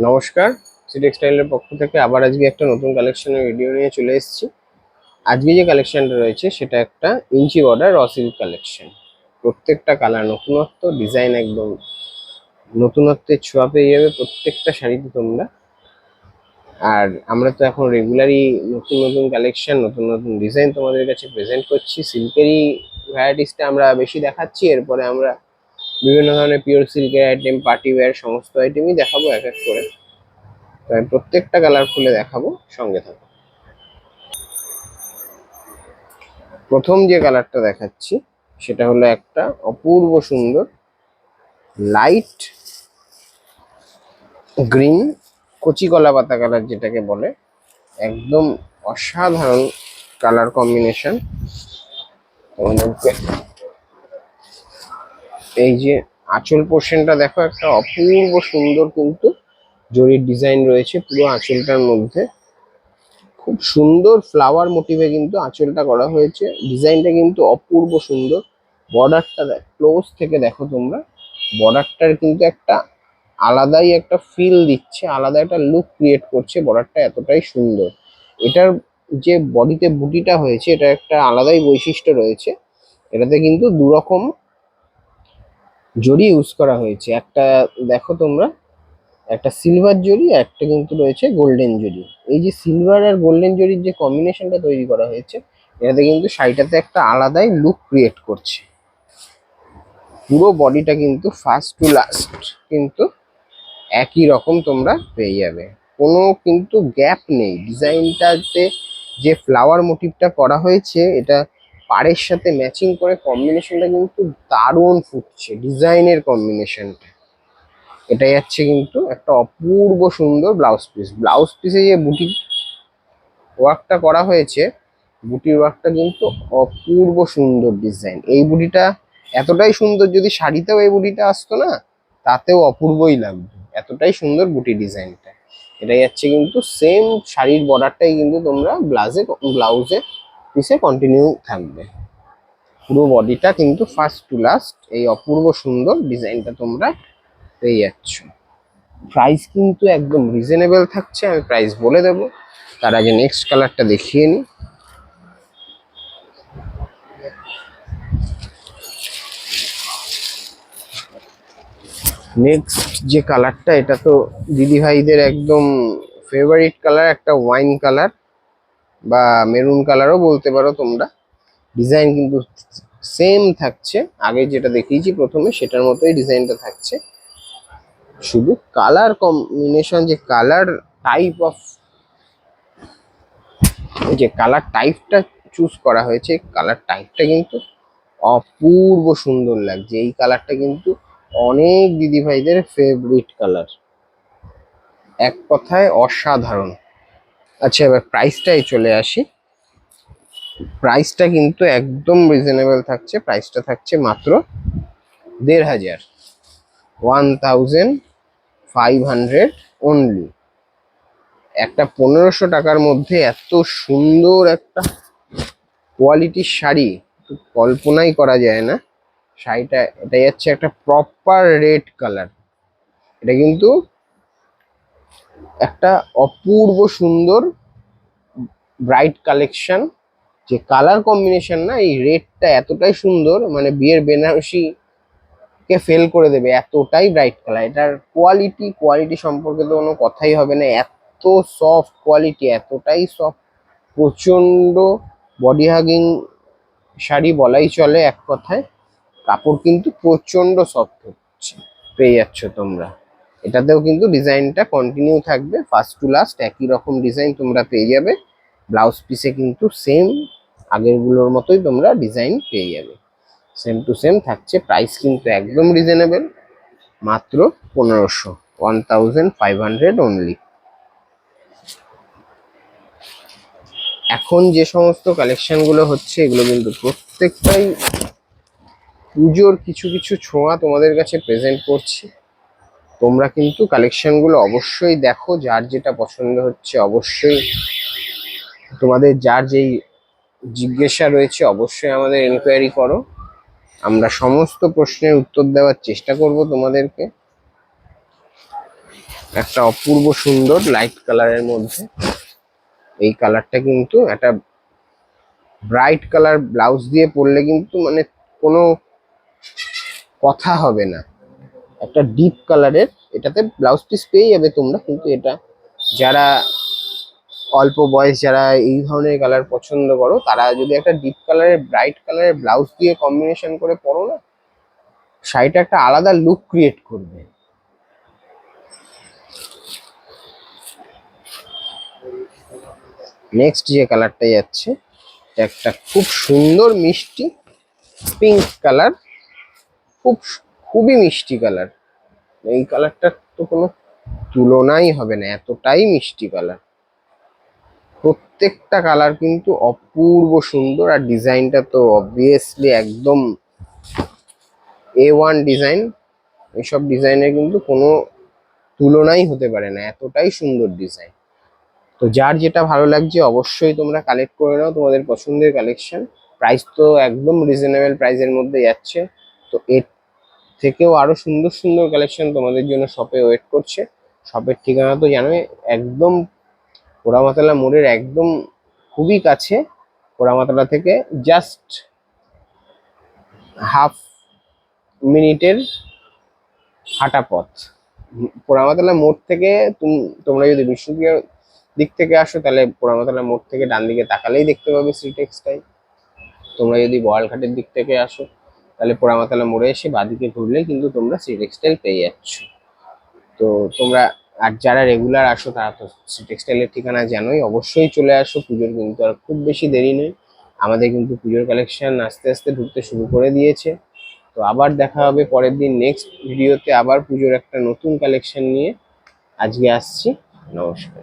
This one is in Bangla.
নমস্কার, সি টেক্সটাইলের পক্ষ থেকে আবার আজকে একটা নতুন কালেকশনের ভিডিও নিয়ে চলে এসেছি। আজকে যে কালেকশনটা রয়েছে সেটা একটা ইঞ্চি বর্ডার র সিল্ক কালেকশন। প্রত্যেকটা কালার নতুনত্ব, ডিজাইন একদম নতুনত্বের ছোঁয়া পেয়ে যাবে প্রত্যেকটা শাড়িতে তোমরা। আর আমরা তো এখন রেগুলারই নতুন নতুন কালেকশন, নতুন নতুন ডিজাইন তোমাদের কাছে প্রেজেন্ট করছি। সিল্কেরই ভ্যারাইটিসটা আমরা বেশি দেখাচ্ছি, এরপরে আমরা বিভিন্ন ধরনের পিওর সিল্কের আইটেম, পার্টি ওয়্যার সমস্ত আইটেমই দেখাবো এক এক করে। তো আমি প্রত্যেকটা কালার খুলে দেখাবো, সঙ্গে থাকো। প্রথম যে কালারটা দেখাচ্ছি সেটা হলো একটা অপূর্ব সুন্দর লাইট গ্রিন, কচি কলা পাতা কালার যেটাকে বলে, একদম অসাধারণ কালার কম্বিনেশন। তোমাদেরকে এই যে আঁচল পোর্শনটা দেখো, একটা অপূর্ব সুন্দর কিন্তু জরির ডিজাইন রয়েছে পুরো আঁচলটার মধ্যে। খুব সুন্দর ফ্লাওয়ার মোটিভে কিন্তু আঁচলটা করা হয়েছে। ডিজাইনটা কিন্তু অপূর্ব সুন্দর। বর্ডারটা ক্লোজ থেকে দেখো তোমরা, বর্ডারটার কিন্তু একটা আলাদাই একটা ফিল দিচ্ছে, আলাদা একটা লুক ক্রিয়েট করছে। বর্ডারটা এতটাই সুন্দর। এটার যে বডিতে বুটিটা হয়েছে, এটা একটা আলাদাই বৈশিষ্ট্য রয়েছে। এটাতে কিন্তু দুরকম জরি ইউজ করা হয়েছে। একটা দেখো তোমরা, একটা সিলভার জরি, একটা কিন্তু রয়েছে গোল্ডেন জরি। এই যে সিলভার আর গোল্ডেন জরির যে কম্বিনেশনটা তৈরি করা হয়েছে, এটাতে কিন্তু শাড়িটাতে একটা আলাদাই লুক ক্রিয়েট করছে। পুরো বডিটা কিন্তু ফার্স্ট টু লাস্ট কিন্তু একই রকম তোমরা পেয়ে যাবে, কোনো কিন্তু গ্যাপ নেই। ডিজাইনটাতে যে ফ্লাওয়ার মোটিভটা করা হয়েছে, এটা পাড়ের সাথে ম্যাচিং করে কম্বিনেশনটা কিন্তু দারুণ ফুটছে। ডিজাইনের কম্বিনেশনটা এটা যাচ্ছে কিন্তু একটা অপূর্ব সুন্দর ব্লাউজ পিস। ব্লাউজ পিসে যে বুটি ওয়ার্কটা করা হয়েছে, বুটির ওয়ার্কটা কিন্তু অপূর্ব সুন্দর ডিজাইন। এই বুটিটা এতটাই সুন্দর, যদি শাড়িতেও এই বুটিটা আসতো না তাতেও অপূর্বই লাগবে, এতটাই সুন্দর বুটি ডিজাইনটা। এটা যাচ্ছে কিন্তু সেম শাড়ির বর্ডারটাই কিন্তু তোমরা ব্লাউজে পিসে কন্টিনিউ থাকবে। পুরো বডিটা কিন্তু ফার্স্ট টু লাস্ট এই অপূর্ব সুন্দর ডিজাইনটা তোমরা পেয়ে যাচ্ছ। প্রাইস কিন্তু একদম রিজনেবল থাকছে, আমি প্রাইস বলে দেবো। তার আগে নেক্সট কালারটা দেখিয়ে নিই। নেক্সট যে কালারটা, এটা তো দিদি ভাইদের একদম ফেভারিট কালার, একটা ওয়াইন কালার বা মেরুন কালারও বলতে পারো তোমরা। ডিজাইন কিন্তু সেম থাকছে, আগে যেটা দেখিয়েছি প্রথমে সেটার মতোই ডিজাইনটা থাকছে। শুধু কালার কম্বিনেশন, যে কালার টাইপ অফ, যে কালার টাইপটা চুজ করা হয়েছে, কালার টাইপটা কিন্তু অপূর্ব সুন্দর লাগছে। এই কালারটা কিন্তু অনেক দিদিভাইদের ফেভারিট কালার, এক কথায় অসাধারণ। আচ্ছা, এবার প্রাইসটাই চলে আসি। প্রাইসটা কিন্তু একদম রিজনেবল থাকছে। প্রাইসটা থাকছে মাত্র 1500, 1500 অনলি। একটা 1500 টাকার মধ্যে এত সুন্দর একটা কোয়ালিটির শাড়ি কল্পনাই করা যায় না। শাড়িটা এটা যাচ্ছে একটা প্রপার রেড কালার। এটা কিন্তু একটা অপূর্ব সুন্দর ব্রাইট কালেকশন। যে কালার কম্বিনেশন না, এই রেডটা এতটাই সুন্দর, মানে বিয়ের বেনারসি কে ফেল করে দেবে, এতটাই ব্রাইট কালার। এটার কোয়ালিটি সম্পর্কে তো কোনো কথাই হবে না। এত সফট কোয়ালিটি, এতটাই সফট, প্রচন্ড বডি হাগিং শাড়ি বলাই চলে এক কথায়। কাপড় কিন্তু প্রচন্ড সফট হচ্ছে, পেয়ে যাচ্ছ তোমরা। এটাতেও কিন্তু ডিজাইনটা কন্টিনিউ থাকবে, ফার্স্ট টু লাস্ট একই রকম ডিজাইন তোমরা পেয়ে যাবে। ব্লাউজ পিসে কিন্তু সেম আগেরগুলোর মতোই তোমরা ডিজাইন পেয়ে যাবে, সেম টু সেম থাকছে। প্রাইস কিন্তু একদম রিজনেবল, মাত্র 1500, 1500 অনলি। এখন যে সমস্ত কালেকশনগুলো হচ্ছে, এগুলো কিন্তু প্রত্যেকটাই পুজোর কিছু কিছু ছোঁয়া তোমাদের কাছে প্রেজেন্ট করছি। তোমরা কিন্তু কালেকশনগুলো অবশ্যই দেখো, যার যেটা পছন্দ হচ্ছে অবশ্যই তোমাদের যার যেই জিজ্ঞাসা রয়েছে অবশ্যই আমাদের এনকোয়ারি করো। আমরা সমস্ত প্রশ্নের উত্তর দেওয়ার চেষ্টা করব তোমাদেরকে। একটা অপূর্ব সুন্দর লাইট কালারের মধ্যে। এই কালারটা কিন্তু একটা ব্রাইট কালার ব্লাউজ দিয়ে পরলে কিন্তু মানে কোনো কথা হবে না। একটা ডিপ কালারের এটাতে ব্লাউজ পিস পেয়ে যাবে তোমরা, কিন্তু এটা যারা অল্প বয়স, যারা এই ধরনের কালার পছন্দ করো, তারা যদি একটা ডিপ কালারের ব্রাইট কালারের ব্লাউজ দিয়ে কম্বিনেশন করে পরো না, শাড়িটা একটা আলাদা লুক ক্রিয়েট করবে। নেক্সট যে কালারটা যাচ্ছে, একটা খুব সুন্দর মিষ্টি পিঙ্ক কালার, খুব খুবই মিষ্টি কালার। এই কালারটার তো কোনো তুলনাই হবে না, এতটাই মিষ্টি কালার। প্রত্যেকটা কালার কিন্তু অপূর্ব সুন্দর, আর ডিজাইনটা তো অবভিয়াসলি একদম A1 ডিজাইন। এইসব ডিজাইনের কিন্তু কোনো তুলনাই হতে পারে না, এতটাই সুন্দর ডিজাইন। তো যার যেটা ভালো লাগছে অবশ্যই তোমরা কালেক্ট করে নাও তোমাদের পছন্দের কালেকশন। প্রাইস তো একদম রিজনেবল প্রাইসের মধ্যে যাচ্ছে। তো এর থেকেও আরো সুন্দর সুন্দর কালেকশন তোমাদের জন্য শপে ওয়েট করছে। শপের ঠিকানা তো জানোই, একদম পোড়ামাতলা মোড়ের একদম খুবই কাছে। পোড়ামাতলা থেকে জাস্ট হাফ মিনিটের হাঁটা পথ। পোড়ামাতলা মোড় থেকে তোমরা যদি বিষ্ণুপ্রিয়ার দিক থেকে আসো, তাহলে পোড়ামাতলা মোড় থেকে ডান দিকে তাকালেই দেখতে পাবে শ্রী টেক্সটাইল। তোমরা যদি বোয়ালঘাটের দিক থেকে আসো, তাহলে পোড়ামাতলা মোড়ে এসে বাদিকে ঘুরলেই কিন্তু তোমরা শ্রী টেক্সটাইল পেয়ে যাচ্ছ। তো তোমরা আর যারা রেগুলার আসো, তারা তো শ্রী টেক্সটাইলের ঠিকানা জানোই, অবশ্যই চলে আসো। পুজোর কিন্তু আর খুব বেশি দেরি নেই, আমাদের কিন্তু পুজোর কালেকশন আস্তে আস্তে ঢুকতে শুরু করে দিয়েছে। তো আবার দেখা হবে পরের দিন নেক্সট ভিডিওতে, আবার পুজোর একটা নতুন কালেকশন নিয়ে। আজকে আসছি, নমস্কার।